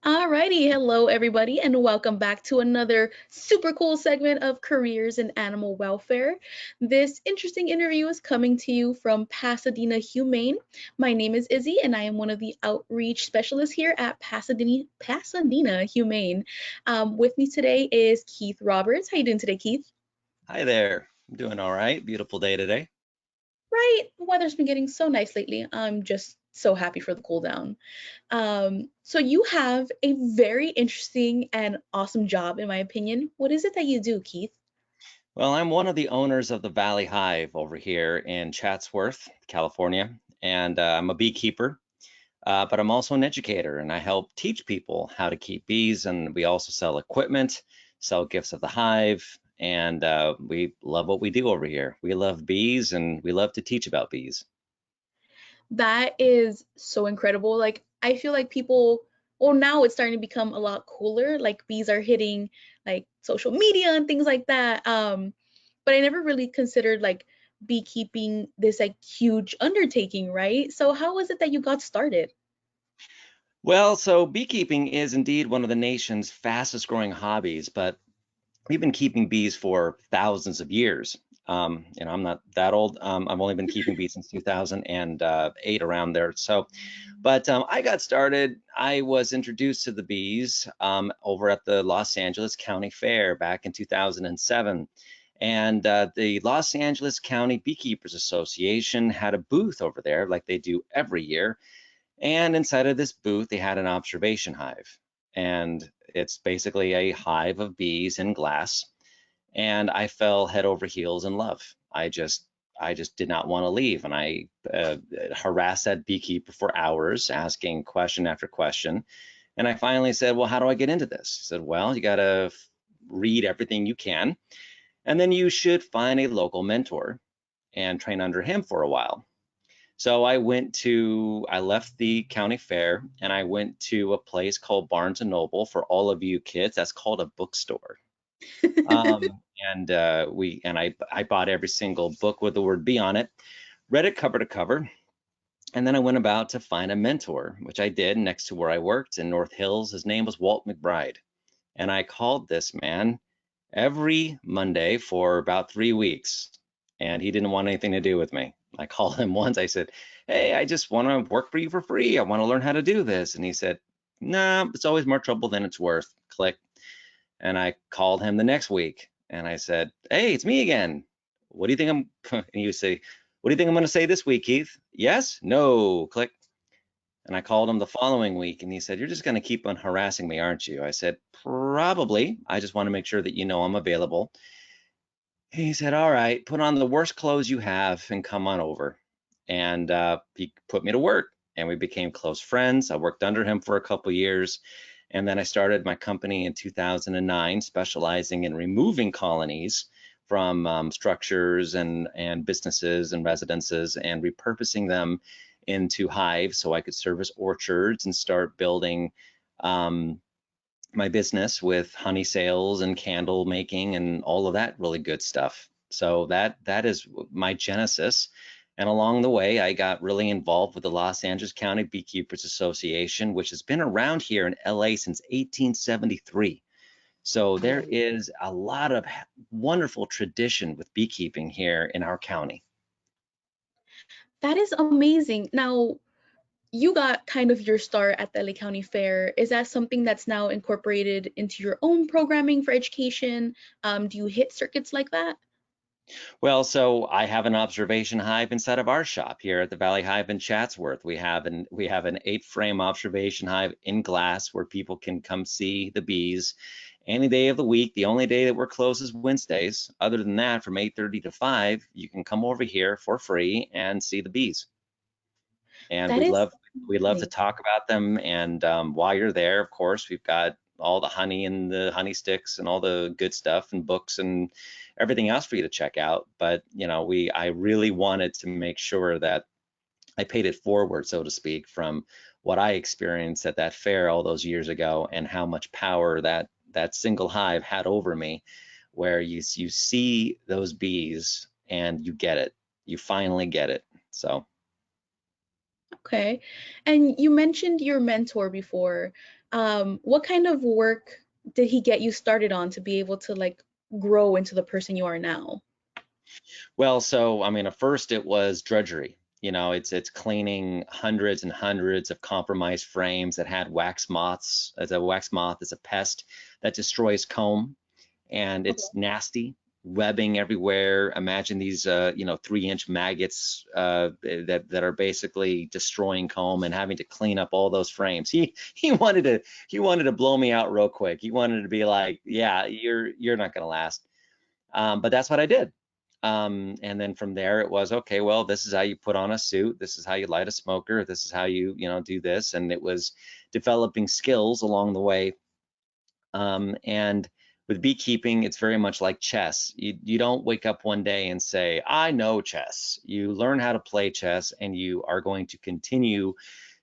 Alrighty, hello everybody, and welcome back to another super cool segment of Careers in Animal Welfare. This interesting interview is coming to you from Pasadena Humane. My name is Izzy, and I am one of the outreach specialists here at Pasadena Humane. With me today is Keith Roberts. How you doing today, Keith? Hi there. I'm doing all right. Beautiful day today. Right, the weather's been getting so nice lately. I'm just so happy for the cool down. So you have a very interesting and awesome job, in my opinion. What is it that you do, Keith? Well, I'm one of the owners of the Valley Hive over here in Chatsworth, California, and I'm a beekeeper, but I'm also an educator, and I help teach people how to keep bees. And we also sell equipment, sell gifts of the hive, and we love what we do over here. We love bees, and we love to teach about bees. That is so incredible. Like, I feel like people, well, now it's starting to become a lot cooler. Like, bees are hitting like social media and things like that. But I never really considered like beekeeping this like huge undertaking, right? So how was it that you got started? Well, so beekeeping is indeed one of the nation's fastest growing hobbies, but we've been keeping bees for thousands of years. I'm not that old. I've only been keeping bees since 2008, around there. But I got started. I was introduced to the bees over at the Los Angeles County Fair back in 2007. And the Los Angeles County Beekeepers Association had a booth over there, like they do every year. And inside of this booth, they had an observation hive. And it's basically a hive of bees in glass, and I fell head over heels in love. I just did not want to leave, and I harassed that beekeeper for hours, asking question after question. And I finally said, "Well, how do I get into this?" He said, "Well, you got to read everything you can, and then you should find a local mentor and train under him for a while." So I left the county fair and I went to a place called Barnes and Noble. For all of you kids, that's called a bookstore. And I bought every single book with the word bee on it, read it cover to cover, and then I went about to find a mentor, which I did next to where I worked in North Hills. His name was Walt McBride, and I called this man every Monday for about 3 weeks, and he didn't want anything to do with me. I called him once. I said, "Hey, I just want to work for you for free. I want to learn how to do this." And he said, "Nah, it's always more trouble than it's worth." Click. And I called him the next week and I said, "Hey, it's me again. What do you think I'm?" And you say, "What do you think I'm going to say this week, Keith?" "Yes, no." Click. And I called him the following week and he said, "You're just going to keep on harassing me, aren't you?" I said, "Probably. I just want to make sure that you know I'm available." He said, "All right, put on the worst clothes you have and come on over." And he put me to work and we became close friends. I worked under him for a couple years. And then I started my company in 2009, specializing in removing colonies from structures and businesses and residences and repurposing them into hives so I could service orchards and start building um, my business with honey sales and candle making and all of that really good stuff. So that is my genesis. And along the way, I got really involved with the Los Angeles County Beekeepers Association, which has been around here in LA since 1873. So there is a lot of wonderful tradition with beekeeping here in our county. That is amazing. Now, you got kind of your start at the L.A County Fair. Is that something that's now incorporated into your own programming for education? Do you hit circuits like that? Well, so I have an observation hive inside of our shop here at the Valley Hive in Chatsworth. We have an 8 frame observation hive in glass where people can come see the bees any day of the week. The only day that we're closed is Wednesdays. Other than that, from 8:30 to 5, you can come over here for free and see the bees. And That is we love to amazing. talk about them. And while you're there, of course, we've got all the honey and the honey sticks and all the good stuff and books and everything else for you to check out. But I really wanted to make sure that I paid it forward, so to speak, from what I experienced at that fair all those years ago and how much power that single hive had over me, where you see those bees and you get it. You finally get it. So. Okay. And you mentioned your mentor before. What kind of work did he get you started on to be able to like grow into the person you are now? Well, so I mean, at first it was drudgery. You know, it's cleaning hundreds and hundreds of compromised frames that had wax moths. As a wax moth is a pest that destroys comb, and Okay. it's nasty, webbing everywhere. Imagine these, 3-inch maggots that are basically destroying comb and having to clean up all those frames. He wanted to blow me out real quick. He wanted to be like, yeah, you're not gonna last. But that's what I did. And then from there it was, okay, well, this is how you put on a suit. This is how you light a smoker. This is how you do this. And it was developing skills along the way. And with beekeeping, it's very much like chess. You don't wake up one day and say, I know chess. You learn how to play chess, and you are going to continue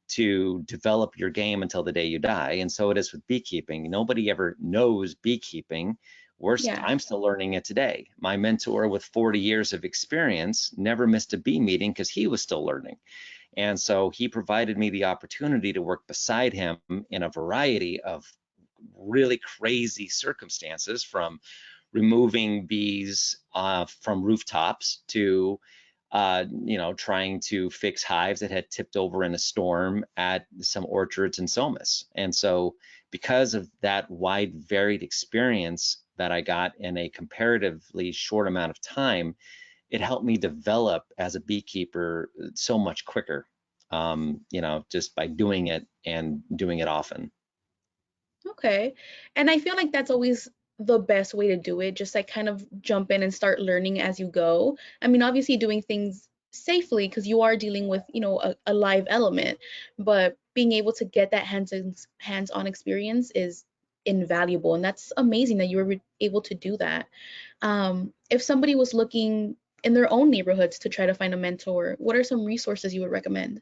to develop your game until the day you die. And so it is with beekeeping. Nobody ever knows beekeeping. Yeah. I'm still learning it today. My mentor with 40 years of experience never missed a bee meeting because he was still learning. And so he provided me the opportunity to work beside him in a variety of really crazy circumstances, from removing bees from rooftops to trying to fix hives that had tipped over in a storm at some orchards in Somas. And so because of that wide varied experience that I got in a comparatively short amount of time, it helped me develop as a beekeeper so much quicker, just by doing it and doing it often. Okay. And I feel like that's always the best way to do it, just like kind of jump in and start learning as you go. I mean, obviously doing things safely because you are dealing with, a live element, but being able to get that hands-on experience is invaluable. And that's amazing that you were able to do that. If somebody was looking in their own neighborhoods to try to find a mentor, what are some resources you would recommend?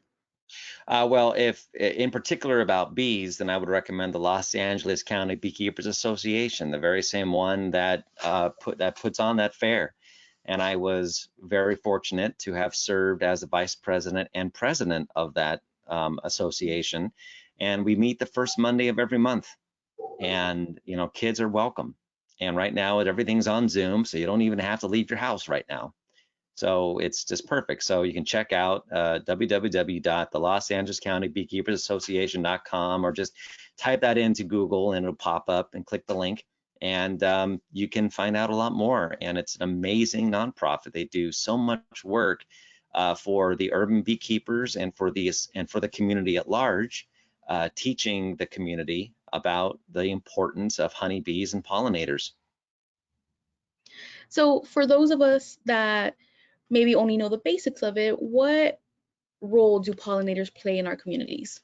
Well, if in particular about bees, then I would recommend the Los Angeles County Beekeepers Association, the very same one that puts on that fair. And I was very fortunate to have served as the vice president and president of that association. And we meet the first Monday of every month, and kids are welcome. And right now, everything's on Zoom, so you don't even have to leave your house right now. So it's just perfect. So you can check out www.the Los Angeles County Beekeepers Association.com, or just type that into Google and it'll pop up, and click the link. And you can find out a lot more. And it's an amazing nonprofit. They do so much work for the urban beekeepers and for the community at large, teaching the community about the importance of honeybees and pollinators. So for those of us that maybe only know the basics of it, what role do pollinators play in our communities?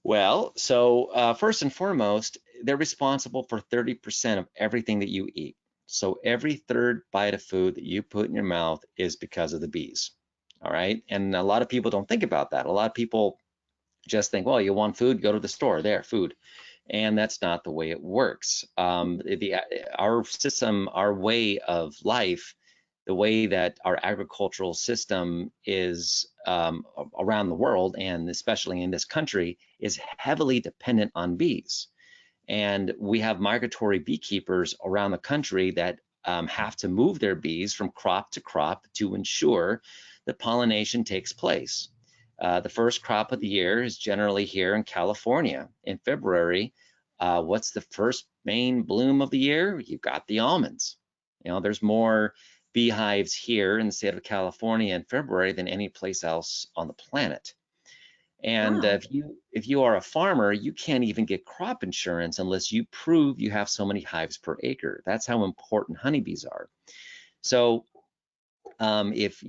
Well, so first and foremost, they're responsible for 30% of everything that you eat. So every third bite of food that you put in your mouth is because of the bees. All right. And a lot of people don't think about that. A lot of people just think, well, you want food, go to the store, there, food. And that's not the way it works. Our system, our way of life, the way that our agricultural system is around the world, and especially in this country, is heavily dependent on bees. And we have migratory beekeepers around the country that have to move their bees from crop to crop to ensure that pollination takes place. The first crop of the year is generally here in California in February. What's the first main bloom of the year? You've got the almonds. There's more beehives here in the state of California in February than any place else on the planet. And Wow. if you are a farmer, you can't even get crop insurance unless you prove you have so many hives per acre. That's how important honeybees are. So if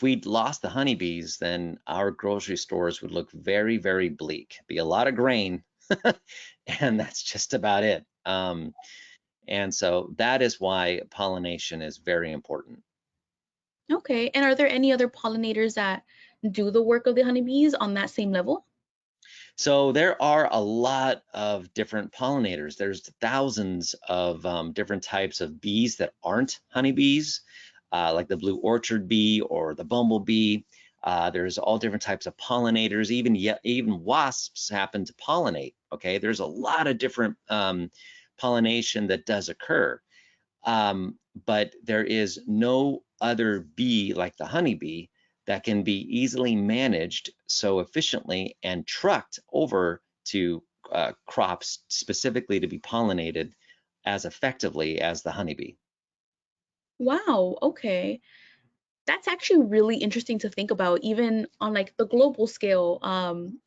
we'd lost the honeybees, then our grocery stores would look very, very bleak. Be a lot of grain, and that's just about it. And so that is why pollination is very important. Okay. And are there any other pollinators that do the work of the honeybees on that same level? So there are a lot of different pollinators. There's thousands of different types of bees that aren't honeybees, like the blue orchard bee or the bumblebee. There's all different types of pollinators. Even wasps happen to pollinate. Okay, there's a lot of different pollination that does occur. But there is no other bee like the honeybee that can be easily managed so efficiently and trucked over to crops specifically to be pollinated as effectively as the honeybee. Wow, okay. That's actually really interesting to think about, even on like the global scale.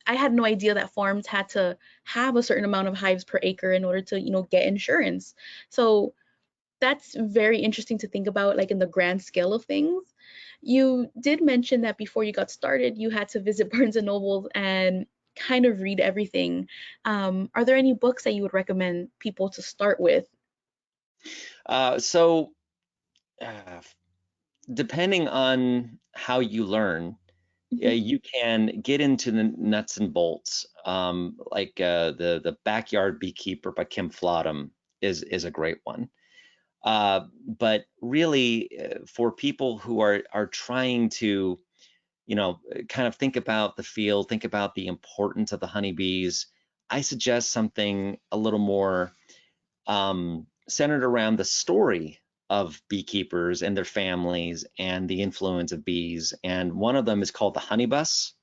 I had no idea that farms had to have a certain amount of hives per acre in order to, get insurance. So that's very interesting to think about, like in the grand scale of things. You did mention that before you got started, you had to visit Barnes and Nobles and kind of read everything. Are there any books that you would recommend people to start with? So uh, depending on how you learn, Mhm. you can get into the nuts and bolts. Like the Backyard Beekeeper by Kim Flodham is a great one. But really, for people who are trying to, kind of think about the field, think about the importance of the honeybees, I suggest something a little more centered around the story of beekeepers and their families and the influence of bees. And one of them is called The Honey Bus.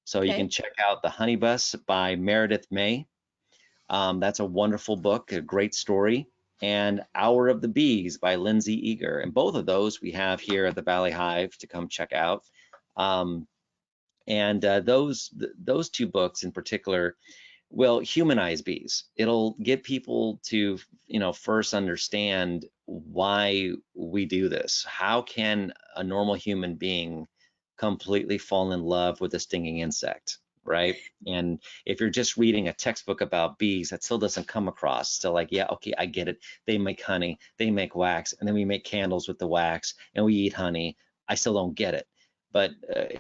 So you can Okay. check out The Honey Bus by Meredith May. That's a wonderful book, a great story. And Hour of the Bees by Lindsay Eager. And both of those we have here at the Valley Hive to come check out. Um, and those two books in particular will humanize bees. It'll get people to, first understand why we do this. How can a normal human being completely fall in love with a stinging insect, right? And if you're just reading a textbook about bees, that still doesn't come across. Still like, yeah, okay, I get it. They make honey, they make wax, and then we make candles with the wax, and we eat honey. I still don't get it. But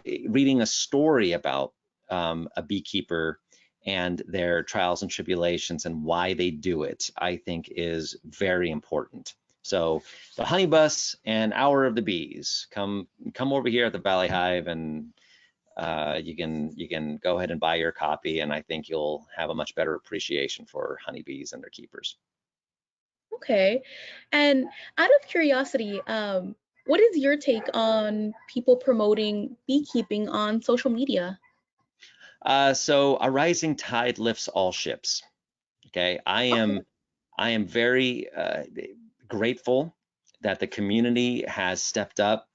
reading a story about a beekeeper and their trials and tribulations and why they do it, I think is very important. So the Honey Bus and Hour of the Bees, come over here at the Valley Hive, and you can go ahead and buy your copy, and I think you'll have a much better appreciation for honeybees and their keepers. Okay. And out of curiosity, what is your take on people promoting beekeeping on social media? So a rising tide lifts all ships. Okay, I Okay. am I am very grateful that the community has stepped up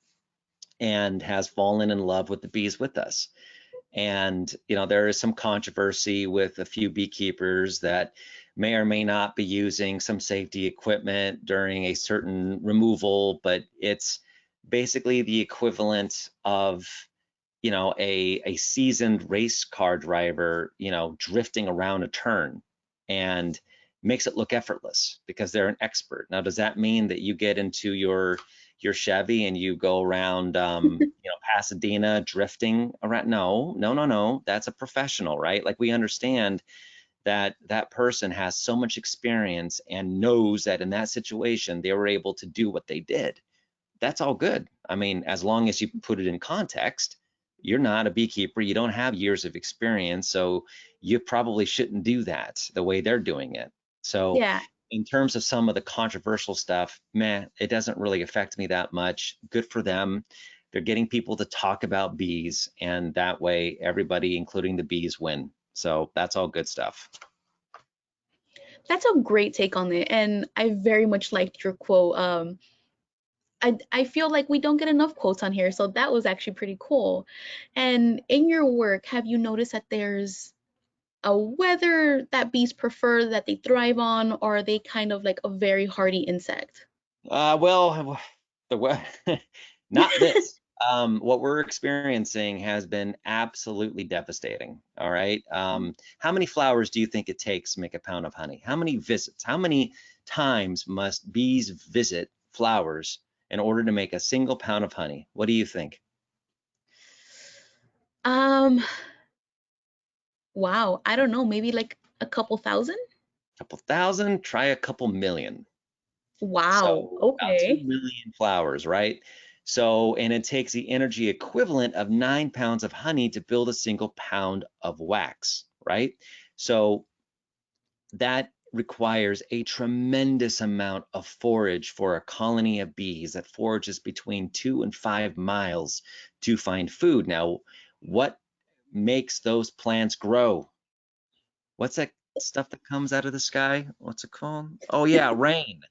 and has fallen in love with the bees with us. And, there is some controversy with a few beekeepers that may or may not be using some safety equipment during a certain removal, but it's basically the equivalent of, a seasoned race car driver, drifting around a turn and makes it look effortless because they're an expert. Now, does that mean that you get into your Chevy and you go around, Pasadena drifting around? No, no, no, no. That's a professional, right? Like we understand that that person has so much experience and knows that in that situation they were able to do what they did. That's all good. I mean, as long as you put it in context, you're not a beekeeper, you don't have years of experience, so you probably shouldn't do that the way they're doing it. So, Yeah. in terms of some of the controversial stuff, meh, it doesn't really affect me that much. Good for them. They're getting people to talk about bees, and that way everybody, including the bees, win. So that's all good stuff. That's a great take on it. And I very much liked your quote. I feel like we don't get enough quotes on here, so that was actually pretty cool. And in your work, have you noticed that there's a weather that bees prefer that they thrive on, or are they kind of like a very hardy insect? Well, not this. What we're experiencing has been absolutely devastating. All right. How many flowers do you think it takes to make a pound of honey? How many visits? How many times must bees visit flowers in order to make a single pound of honey? What do you think? Um, wow, I don't know, maybe like a couple thousand? A couple thousand? Try a couple million. Wow, So about 2 okay. million flowers, right? So, and it takes the energy equivalent of 9 pounds of honey to build a single pound of wax, right? So that requires a tremendous amount of forage for a colony of bees that forages between 2 and 5 miles to find food. Now, what makes those plants grow? What's that stuff that comes out of the sky? What's it called? Oh yeah, rain.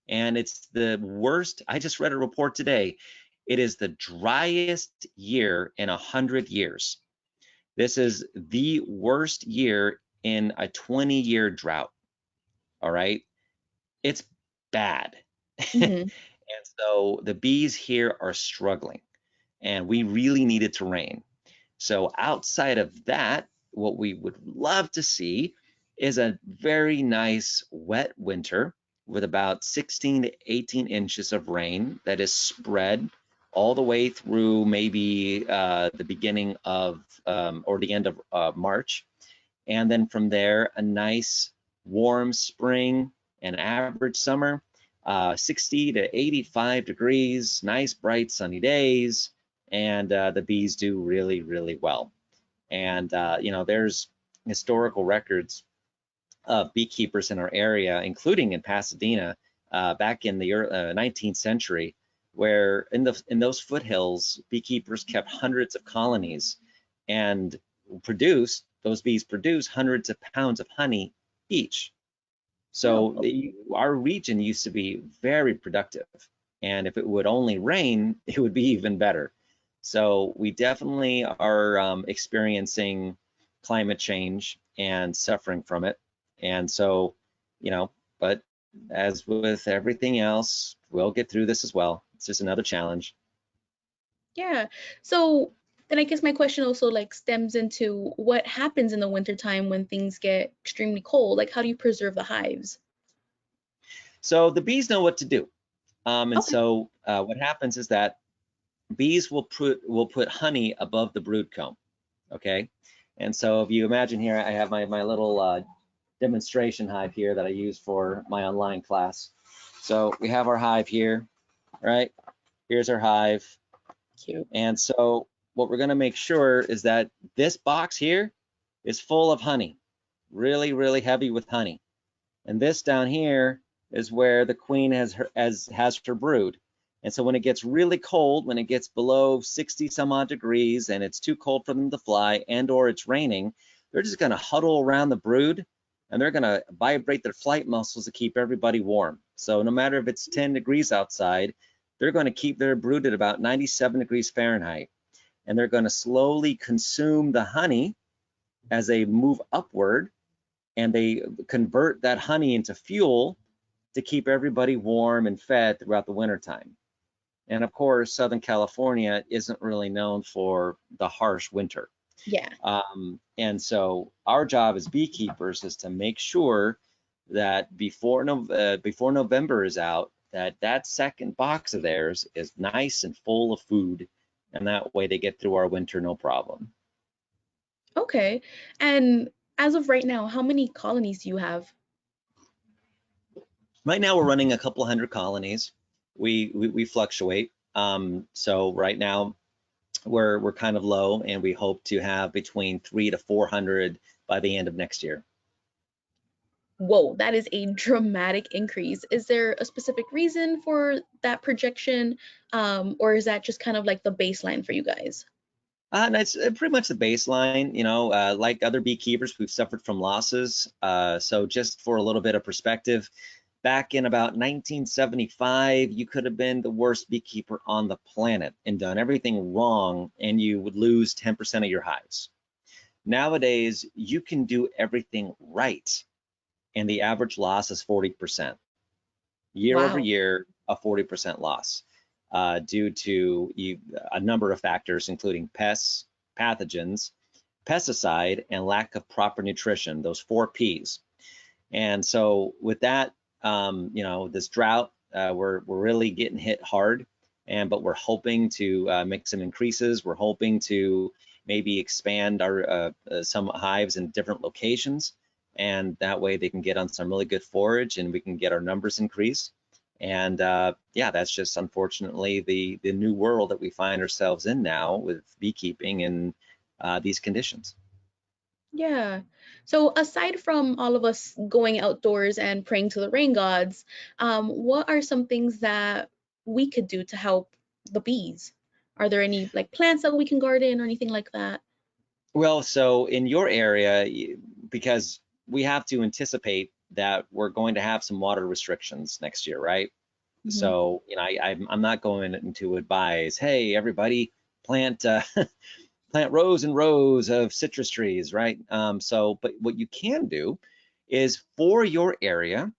And it's the worst. I just read a report today. It is the driest year in 100 years. This is the worst year in a 20-year drought. All right. It's bad. Hmm. And so the bees here are struggling, and we really need it to rain. So outside of that, what we would love to see is a very nice wet winter with about 16 to 18 inches of rain that is spread all the way through maybe the beginning of or the end of March. And then from there, a nice warm spring and average summer, 60 to 85 degrees, nice bright sunny days, and the bees do really, really well. And there's historical records of beekeepers in our area, including in Pasadena, back in the 19th century, where in those foothills, beekeepers kept hundreds of colonies and those bees produce hundreds of pounds of honey each. So Wow. our region used to be very productive, and if it would only rain, it would be even better. So we definitely are experiencing climate change and suffering from it. And so, but as with everything else, we'll get through this as well. It's just another challenge. Yeah. So then I guess my question also like stems into what happens in the wintertime when things get extremely cold? Like how do you preserve the hives? So the bees know what to do. And Okay. so what happens is that bees will put honey above the brood comb. Okay. And so if you imagine here, I have my little demonstration hive here that I use for my online class. So we have our hive here, right? Here's our hive. Cute. And so what we're going to make sure is that this box here is full of honey, really, really heavy with honey. And this down here is where the queen has her brood. And so when it gets really cold, when it gets below 60 some odd degrees and it's too cold for them to fly and or it's raining, they're just going to huddle around the brood and they're going to vibrate their flight muscles to keep everybody warm. So no matter if it's 10 degrees outside, they're going to keep their brood at about 97 degrees Fahrenheit. And they're going to slowly consume the honey as they move upward, and they convert that honey into fuel to keep everybody warm and fed throughout the wintertime. And of course, Southern California isn't really known for the harsh winter. Yeah. And so our job as beekeepers is to make sure that before November is out, that second box of theirs is nice and full of food, and that way they get through our winter no problem. Okay. And as of right now, how many colonies do you have? Right now, we're running a couple hundred colonies. We fluctuate. So right now, we're kind of low, and we hope to have between 300 to 400 by the end of next year. Whoa, that is a dramatic increase. Is there a specific reason for that projection? Or is that just kind of like the baseline for you guys? And it's pretty much the baseline. Like other beekeepers, we've suffered from losses. So just for a little bit of perspective, back in about 1975, you could have been the worst beekeeper on the planet and done everything wrong, and you would lose 10% of your hives. Nowadays, you can do everything right, and the average loss is 40%. Year over Wow. year, a 40% loss due to a number of factors, including pests, pathogens, pesticide, and lack of proper nutrition, those 4 Ps. And so with that, this drought, we're really getting hit hard, but we're hoping to make some increases. We're hoping to maybe expand our some hives in different locations, and that way they can get on some really good forage, and we can get our numbers increased. And yeah, that's just unfortunately the new world that we find ourselves in now with beekeeping and these conditions. Yeah. So aside from all of us going outdoors and praying to the rain gods, what are some things that we could do to help the bees? Are there any like plants that we can garden or anything like that? Well, so in your area, because we have to anticipate that we're going to have some water restrictions next year, right? Hmm. So, I'm not going to advise, hey, everybody, plant plant rows and rows of citrus trees, right? But what you can do is for your area,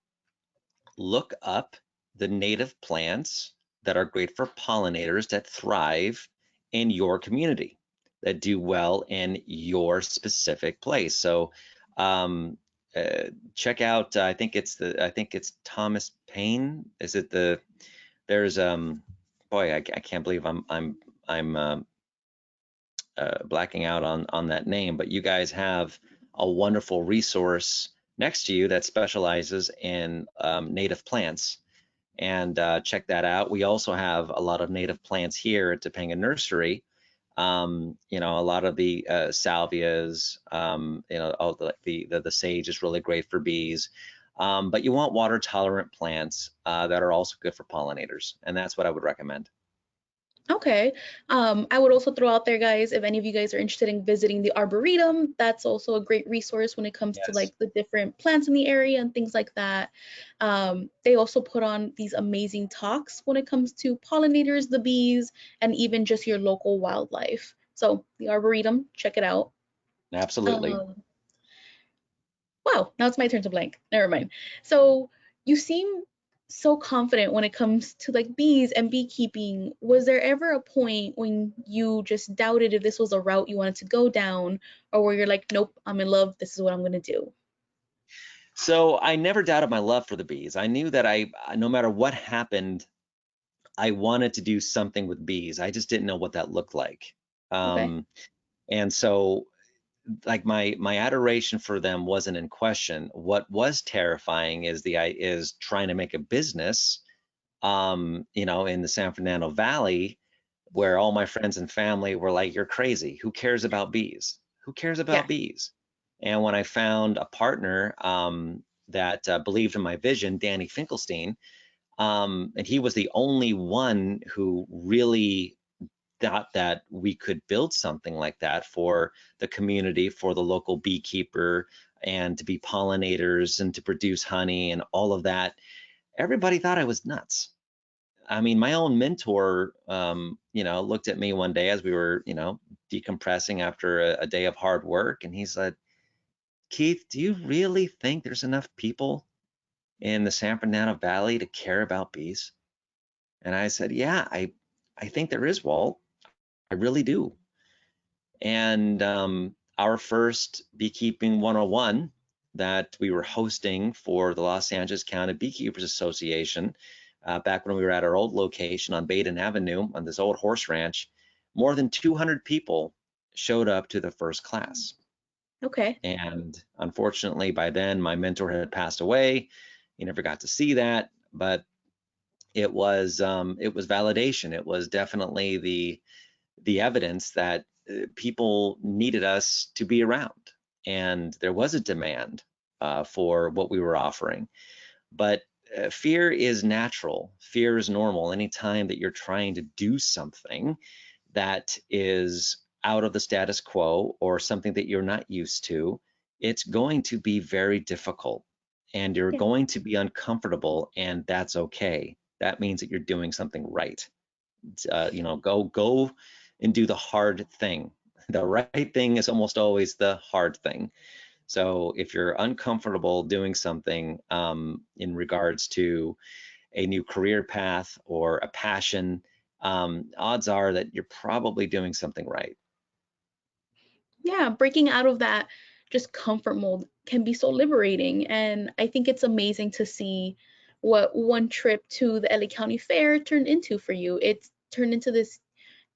look up the native plants that are great for pollinators that thrive in your community, that do well in your specific place. So um, check out, I think it's Thomas Paine. Is it there's boy, I can't believe I'm blacking out on that name, but you guys have a wonderful resource next to you that specializes in native plants, and check that out. We also have a lot of native plants here at Topanga Nursery. A lot of the salvias, all the sage is really great for bees. But you want water tolerant plants that are also good for pollinators, and that's what I would recommend. Okay. I would also throw out there, guys, if any of you guys are interested in visiting the Arboretum, that's also a great resource when it comes to Yes, like the different plants in the area and things like that. They also put on these amazing talks when it comes to pollinators, the bees, and even just your local wildlife. So the Arboretum, check it out. absolutely. Um, Wow, now it's my turn to blank. Never mind. So you seem so confident when it comes to like bees and beekeeping. Was there ever a point when you just doubted if this was a route you wanted to go down, or where you're like, nope, I'm in love, this is what I'm gonna do? So I never doubted my love for the bees. I knew that no matter what happened, I wanted to do something with bees. I just didn't know what that looked like. Okay. Um, and so, like my adoration for them wasn't in question. What was terrifying is trying to make a business, in the San Fernando Valley, where all my friends and family were like, "You're crazy. Who cares about bees? Who cares Yeah. about bees?" And when I found a partner that believed in my vision, Danny Finkelstein, and he was the only one who really thought that we could build something like that for the community, for the local beekeeper, and to be pollinators and to produce honey and all of that. Everybody thought I was nuts. I mean, my own mentor, looked at me one day as we were, decompressing after a day of hard work, and he said, "Keith, do you really think there's enough people in the San Fernando Valley to care about bees?" And I said, "Yeah, I think there is, Walt. I really do." And our first Beekeeping 101 that we were hosting for the Los Angeles County Beekeepers Association, back when we were at our old location on Baden Avenue on this old horse ranch, more than 200 people showed up to the first class. Okay. And unfortunately, by then, my mentor had passed away. He never got to see that, but it was validation. It was definitely the evidence that people needed us to be around, and there was a demand for what we were offering. But fear is natural. Fear is normal. Anytime that you're trying to do something that is out of the status quo or something that you're not used to, it's going to be very difficult and you're Yeah. going to be uncomfortable, and that's okay. That means that you're doing something right. Go and do the hard thing. The right thing is almost always the hard thing. So if you're uncomfortable doing something in regards to a new career path or a passion, odds are that you're probably doing something right. Yeah, breaking out of that just comfort mold can be so liberating. And I think it's amazing to see what one trip to the LA County Fair turned into for you. It's turned into this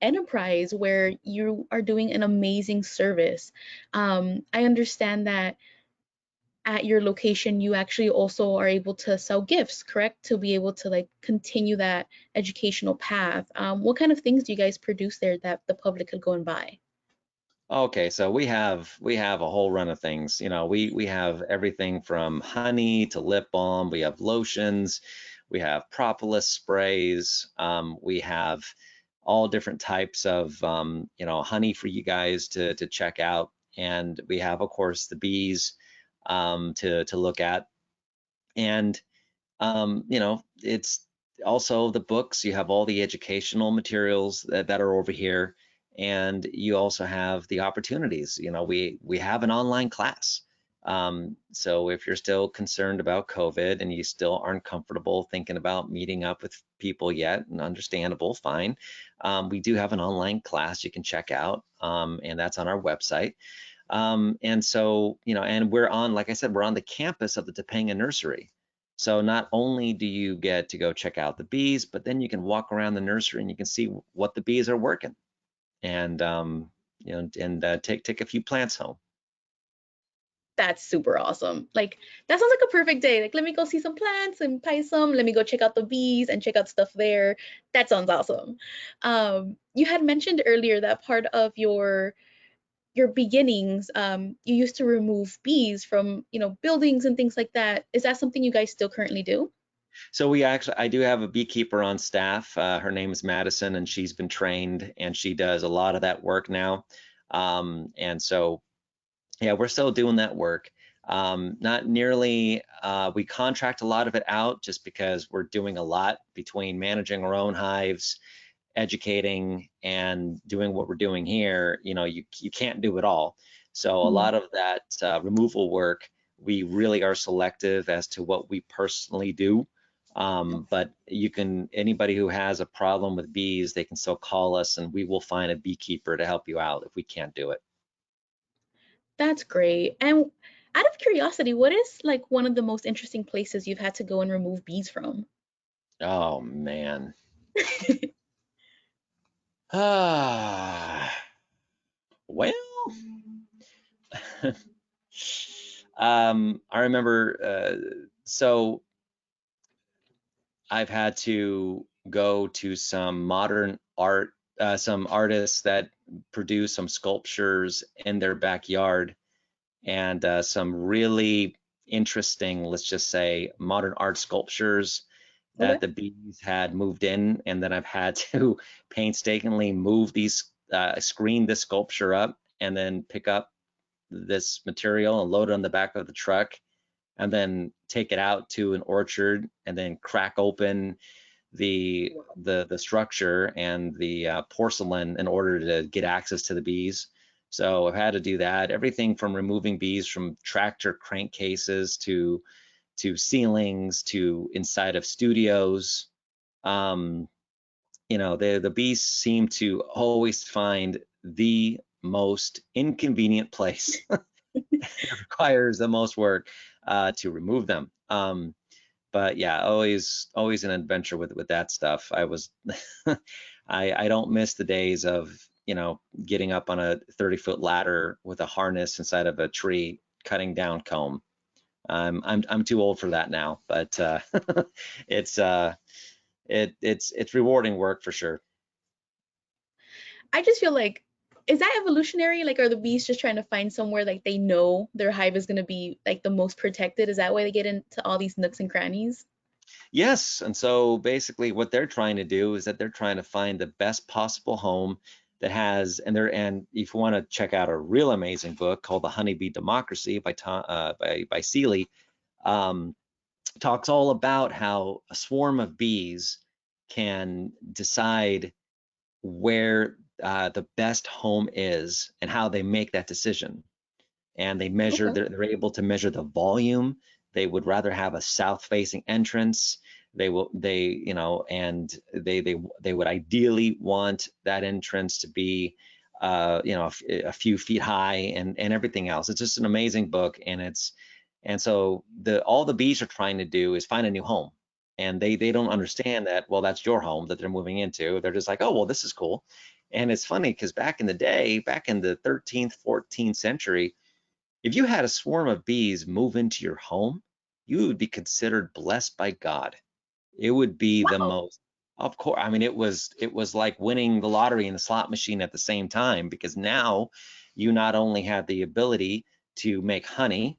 enterprise where you are doing an amazing service. I understand that at your location, you actually also are able to sell gifts, correct? To be able to like continue that educational path. What kind of things do you guys produce there that the public could go and buy? Okay, so we have a whole run of things. We have everything from honey to lip balm. We have lotions. We have propolis sprays. We have all different types of honey for you guys to check out. And we have, of course, the bees to look at. And it's also the books. You have all the educational materials that are over here, and you also have the opportunities. We have an online class. So if you're still concerned about COVID and you still aren't comfortable thinking about meeting up with people yet, and understandable, fine. We do have an online class you can check out, and that's on our website. And so, and we're on, like I said, we're on the campus of the Topanga Nursery. So not only do you get to go check out the bees, but then you can walk around the nursery and you can see what the bees are working, and take a few plants home. That's super awesome. Like that sounds like a perfect day. Like let me go see some plants and buy some. Let me go check out the bees and check out stuff there. That sounds awesome. You had mentioned earlier that part of your beginnings, you used to remove bees from buildings and things like that. Is that something you guys still currently do? So I do have a beekeeper on staff. Her name is Madison, and she's been trained, and she does a lot of that work now. And so, yeah, we're still doing that work. Not nearly, we contract a lot of it out just because we're doing a lot between managing our own hives, educating, and doing what we're doing here. You can't do it all. So a Mhm. lot of that removal work, we really are selective as to what we personally do. But anybody who has a problem with bees, they can still call us and we will find a beekeeper to help you out if we can't do it. That's great. And out of curiosity, what is like one of the most interesting places you've had to go and remove bees from? Oh man. Ah, well, I remember, so I've had to go to some modern art, some artists that produce some sculptures in their backyard, and some really interesting, let's just say, modern art sculptures Okay. that the bees had moved in, and then I've had to painstakingly move screen this sculpture up, and then pick up this material and load it on the back of the truck, and then take it out to an orchard, and then crack open the structure and the porcelain in order to get access to the bees. So I've had to do that. Everything from removing bees from tractor crankcases to ceilings to inside of studios. The bees seem to always find the most inconvenient place that requires the most work to remove them. But yeah, always an adventure with that stuff. I don't miss the days of getting up on a 30-foot ladder with a harness inside of a tree cutting down comb. I'm too old for that now, but it's it's rewarding work for sure. I just feel like, is that evolutionary? Like, are the bees just trying to find somewhere like they know their hive is going to be like the most protected? Is that why they get into all these nooks and crannies? Yes, and so basically what they're trying to do is that they're trying to find the best possible home that has, and if you want to check out a real amazing book called The Honeybee Democracy by Seeley, um, talks all about how a swarm of bees can decide where the best home is and how they make that decision. And Okay. they're able to measure the volume. They would rather have a south facing entrance. They would ideally want that entrance to be a few feet high, and everything else. It's just an amazing book. And so the all the bees are trying to do is find a new home, and they don't understand that, well, that's your home that they're moving into. They're just like, oh, well, this is cool. And it's funny because back in the day, back in the 13th 14th century, If you had a swarm of bees move into your home, you would be considered blessed by God. It would be the Wow. most, of course. I mean, it was like winning the lottery and the slot machine at the same time, because now you not only had the ability to make honey,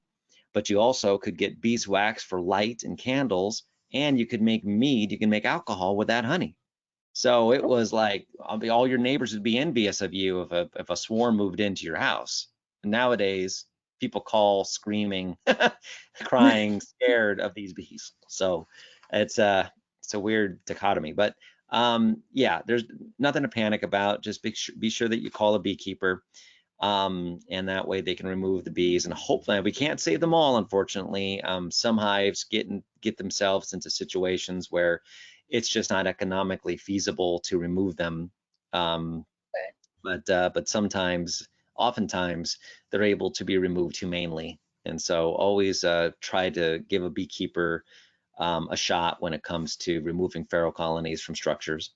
but you also could get beeswax for light and candles, and you could make mead, you can make alcohol with that honey. So it was like all your neighbors would be envious of you if a swarm moved into your house. And nowadays, people call screaming, crying, scared of these bees. So it's a weird dichotomy. But yeah, there's nothing to panic about. Just be sure that you call a beekeeper, and that way they can remove the bees. And hopefully, we can't save them all, unfortunately. Some hives get themselves into situations where it's just not economically feasible to remove them. Um, but sometimes, oftentimes, they're able to be removed humanely. And so always try to give a beekeeper a shot when it comes to removing feral colonies from structures.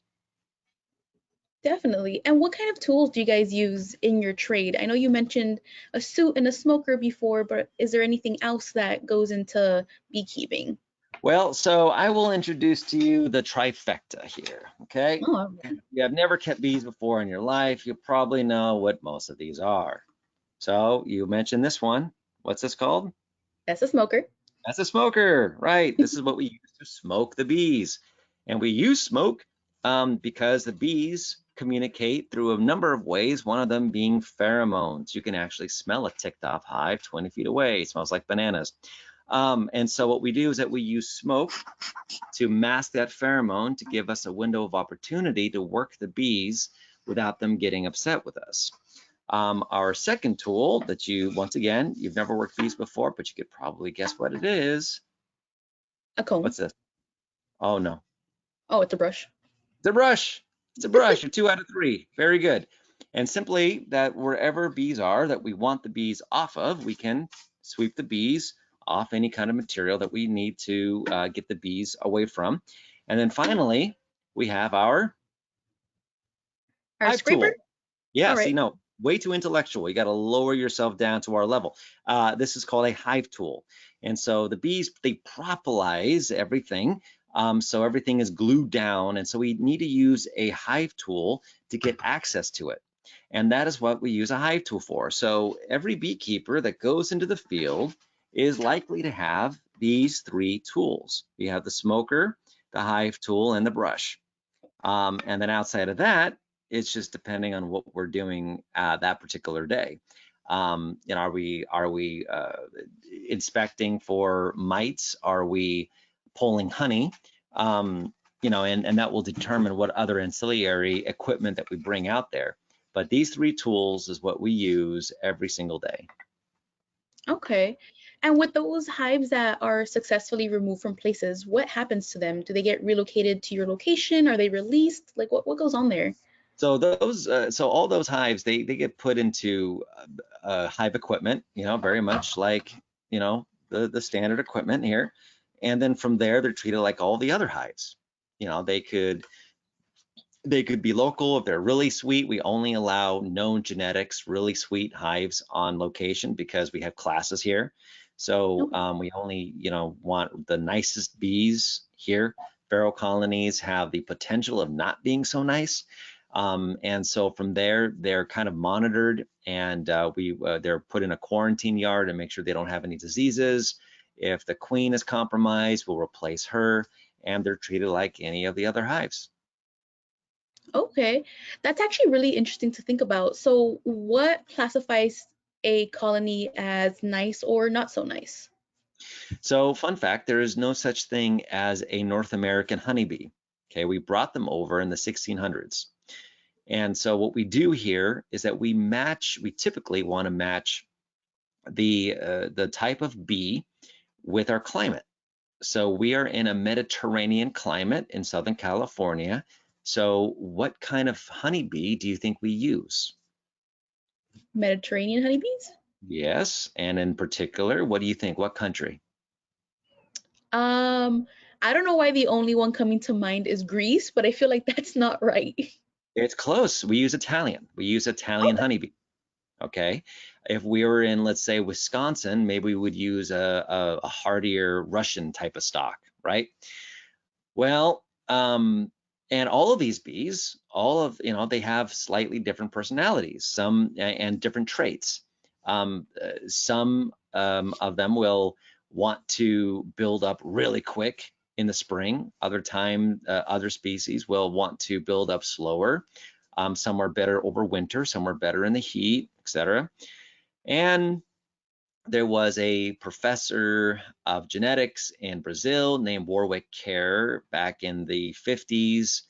Definitely. And what kind of tools do you guys use in your trade? I know you mentioned a suit and a smoker before, but is there anything else that goes into beekeeping? Well, so I will introduce to you the trifecta here, okay? Oh, all If right. you have never kept bees before in your life, you probably know what most of these are. So you mentioned this one. What's this called? That's a smoker. That's a smoker, right? This is what we use to smoke the bees. And we use smoke because the bees communicate through a number of ways, one of them being pheromones. You can actually smell a ticked off hive 20 feet away. It smells like bananas. And so what we do is that we use smoke to mask that pheromone to give us a window of opportunity to work the bees without them getting upset with us. Our second tool that once again, you've never worked bees before, but you could probably guess what it is. A comb. What's this? Oh no, Oh, it's a brush. it's a brush. It's a brush. You're 2 out of 3. Very good. And simply that wherever bees are that we want the bees off of, we can sweep the bees off any kind of material that we need to get the bees away from. And then finally, we have our Our hive scraper? tool. Yeah, All see, right. no, way too intellectual. You got to lower yourself down to our level. This is called a hive tool. And so the bees, they propolize everything. So everything is glued down. And so we need to use a hive tool to get access to it. And that is what we use a hive tool for. So every beekeeper that goes into the field is likely to have these 3 tools. You have the smoker, the hive tool, and the brush. And then outside of that, it's just depending on what we're doing that particular day. Are we inspecting for mites? Are we pulling honey? And that will determine what other ancillary equipment that we bring out there. But these 3 tools is what we use every single day. Okay. And with those hives that are successfully removed from places, what happens to them? Do they get relocated to your location? Are they released? Like what goes on there? So so all those hives, they get put into hive equipment, very much like, the standard equipment here. And then from there, they're treated like all the other hives. They could be local if they're really sweet. We only allow known genetics, really sweet hives on location because we have classes here. So Okay. we only, want the nicest bees here. Feral colonies have the potential of not being so nice. And so from there, they're kind of monitored, and they're put in a quarantine yard and make sure they don't have any diseases. If the queen is compromised, we'll replace her, and they're treated like any of the other hives. Okay. That's actually really interesting to think about. So what classifies a colony as nice or not so nice? So, fun fact, there is no such thing as a North American honeybee. Okay, we brought them over in the 1600s. And so what we do here is that we typically want to match the type of bee with our climate. So we are in a Mediterranean climate in Southern California. So what kind of honeybee do you think we use? Mediterranean honeybees? Yes, and in particular, what do you think? What country? Um, I don't know why the only one coming to mind is Greece, but I feel like that's not right. It's close. We use Italian. We use Italian honeybee. Okay, if we were in, let's say, Wisconsin, maybe we would use a hardier Russian type of stock, right? Well, and all of these bees, all of, they have slightly different personalities, some and different traits. Some of them will want to build up really quick in the spring. Other species will want to build up slower. Some are better over winter, some are better in the heat, etc. And there was a professor of genetics in Brazil named Warwick Kerr back in the 50s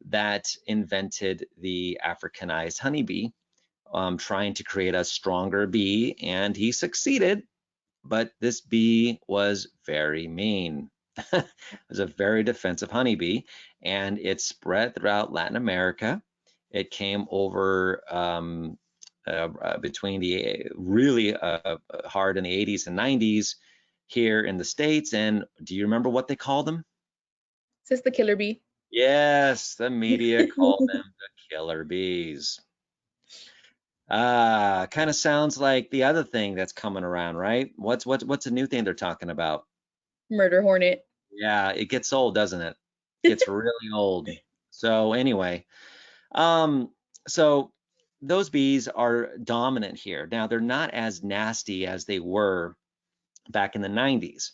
that invented the Africanized honeybee, trying to create a stronger bee, and he succeeded, but this bee was very mean. It was a very defensive honeybee, and it spread throughout Latin America. It came over between the really hard in the 80s and 90s here in the States. And do you remember what they called them? Is this the killer bee? Yes, the media called them the killer bees. Ah, kind of sounds like the other thing that's coming around, right? What's a new thing they're talking about? Murder hornet. Yeah, it gets old, doesn't it? Gets really old. So anyway, um, so those bees are dominant here. Now they're not as nasty as they were back in the 90s,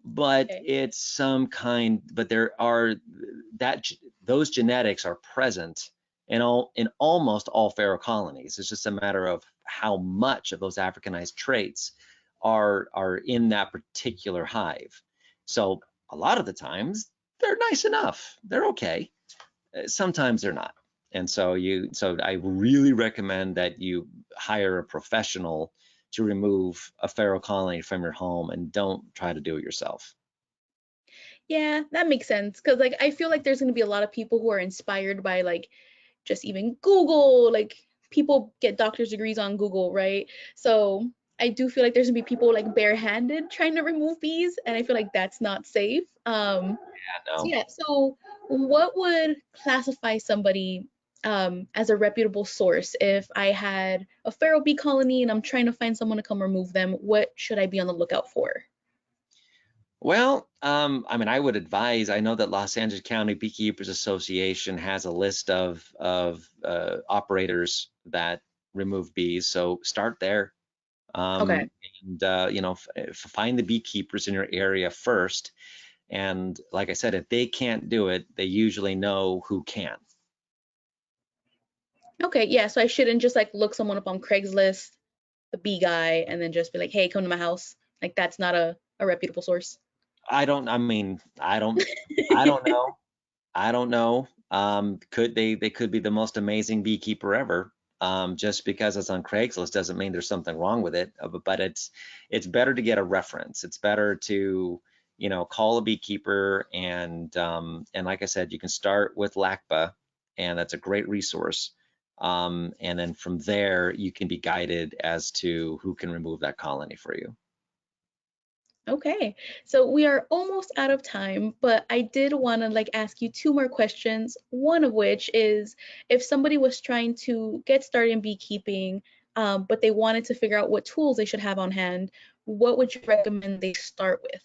but Okay. it's some kind, but there are that those genetics are present in almost all Pharaoh colonies. It's just a matter of how much of those Africanized traits are in that particular hive. So a lot of the times they're nice enough. They're okay. Sometimes they're not. And so I really recommend that you hire a professional to remove a feral colony from your home and don't try to do it yourself. Yeah, that makes sense. Cause like I feel like there's gonna be a lot of people who are inspired by like just even Google, like people get doctor's degrees on Google, right? So I do feel like there's gonna be people like barehanded trying to remove bees, and I feel like that's not safe. Yeah, So no. yeah, so what would classify somebody as a reputable source if I had a feral bee colony and I'm trying to find someone to come remove them? What should I be on the lookout for? Well, I mean, I would advise. I know that Los Angeles County Beekeepers Association has a list of operators that remove bees, so start there. Okay. And find the beekeepers in your area first. And like I said, if they can't do it, they usually know who can. Okay, yeah, so I shouldn't just like look someone up on Craigslist, the bee guy, and then just be like, hey, come to my house. Like that's not a reputable source. I mean, I don't know. I don't know. Could they could be the most amazing beekeeper ever. Just because it's on Craigslist doesn't mean there's something wrong with it. But it's better to get a reference. It's better to, call a beekeeper and like I said, you can start with LACPA, and that's a great resource. And then from there, you can be guided as to who can remove that colony for you. Okay, so we are almost out of time, but I did want to like ask you two more questions. One of which is if somebody was trying to get started in beekeeping, but they wanted to figure out what tools they should have on hand, what would you recommend they start with?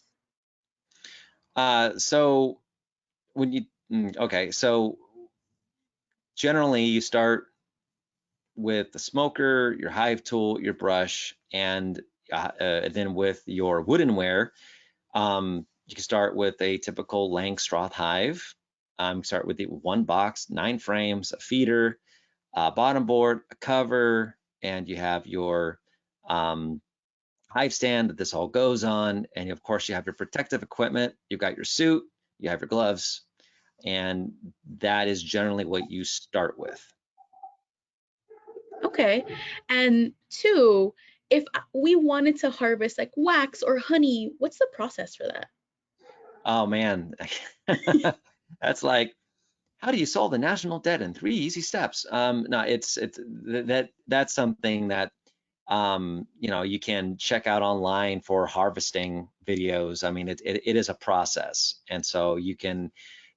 So when you okay, so generally you start with the smoker, your hive tool, your brush, and then with your woodenware, you can start with a typical Langstroth hive. Start with the one box, 9 frames, a feeder, a bottom board, a cover, and you have your um, hive stand that this all goes on. And of course, you have your protective equipment. You've got your suit, you have your gloves, and that is generally what you start with. Okay, and two, if we wanted to harvest like wax or honey, what's the process for that? Oh man, that's like, how do you solve the national debt in 3 easy steps? No, it's that's something that you can check out online for harvesting videos. I mean, it is a process, and so you can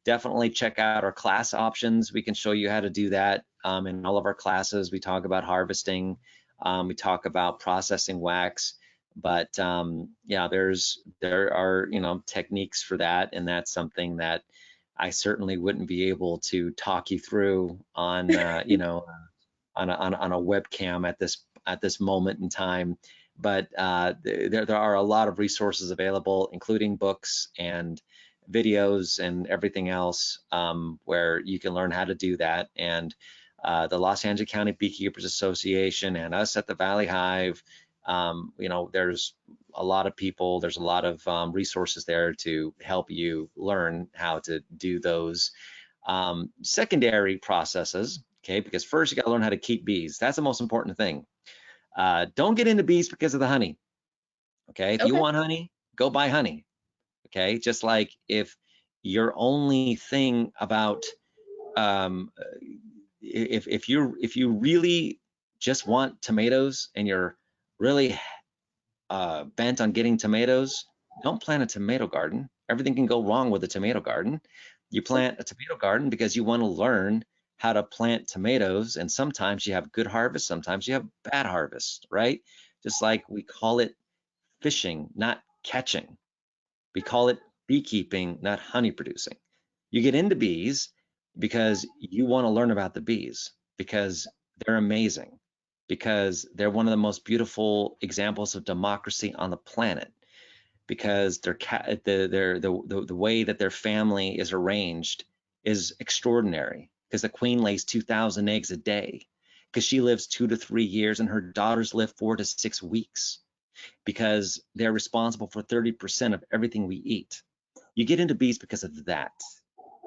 definitely check out our class options. We can show you how to do that in all of our classes. We talk about harvesting. We talk about processing wax, but yeah, there are, you know, techniques for that, and that's something that I certainly wouldn't be able to talk you through on, you know, on a webcam at this moment in time. But there are a lot of resources available, including books and videos and everything else, where you can learn how to do that. And the Los Angeles County Beekeepers Association and us at the Valley Hive, you know, there's a lot of people, there's a lot of resources there to help you learn how to do those secondary processes. Okay, because first you got to learn how to keep bees. That's the most important thing. Don't get into bees because of the honey. Okay, if you Okay. want honey, go buy honey. Okay, just like if your only thing about um, if you really just want tomatoes and you're really bent on getting tomatoes, don't plant a tomato garden. Everything can go wrong with a tomato garden. You plant a tomato garden because you want to learn how to plant tomatoes, and sometimes you have good harvest, sometimes you have bad harvest, right? Just like we call it fishing, not catching. We call it beekeeping, not honey producing. You get into bees because you want to learn about the bees, because they're amazing, because they're one of the most beautiful examples of democracy on the planet, because the way that their family is arranged is extraordinary, because the queen lays 2,000 eggs a day, because she lives 2 to 3 years and her daughters live 4 to 6 weeks, because they're responsible for 30% of everything we eat. You get into bees because of that.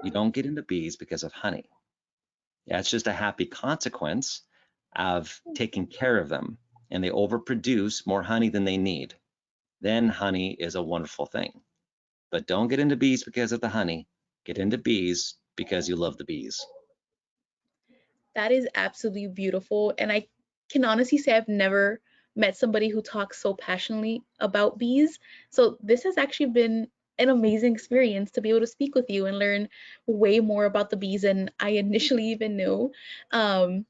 You don't get into bees because of honey. Yeah, it's just a happy consequence of taking care of them, and they overproduce more honey than they need. Then honey is a wonderful thing. But don't get into bees because of the honey. Get into bees because you love the bees. That is absolutely beautiful. And I can honestly say I've never met somebody who talks so passionately about bees. So this has actually been an amazing experience to be able to speak with you and learn way more about the bees than I initially even knew. Um,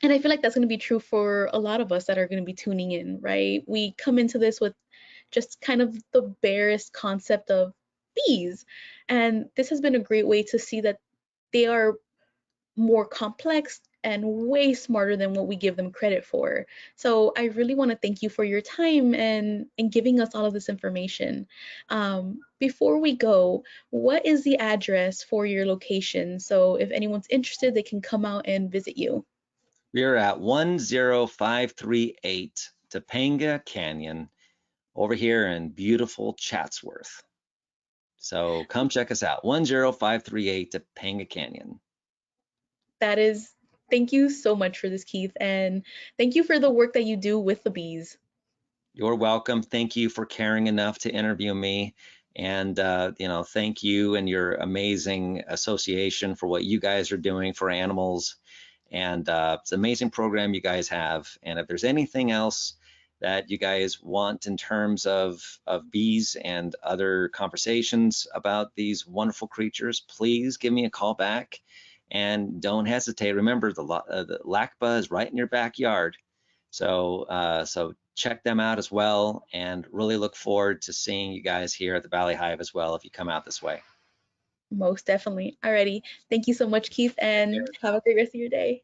and I feel like that's going to be true for a lot of us that are going to be tuning in, right? We come into this with just kind of the barest concept of bees. And this has been a great way to see that they are more complex and way smarter than what we give them credit for. So I really want to thank you for your time and giving us all of this information. Before we go, what is the address for your location? So if anyone's interested, they can come out and visit you. We're at 10538 Topanga Canyon over here in beautiful Chatsworth. So come check us out, 10538 Topanga Canyon. That is, thank you so much for this, Keith, and thank you for the work that you do with the bees. You're welcome. Thank you for caring enough to interview me. And, you know, thank you and your amazing association for what you guys are doing for animals. And it's an amazing program you guys have. And if there's anything else that you guys want in terms of bees and other conversations about these wonderful creatures, please give me a call back and don't hesitate. Remember, the LACBA is right in your backyard. So check them out as well, and really look forward to seeing you guys here at the Valley Hive as well if you come out this way. Most definitely. Alrighty. Thank you so much, Keith, Take and care. have a great rest of your day.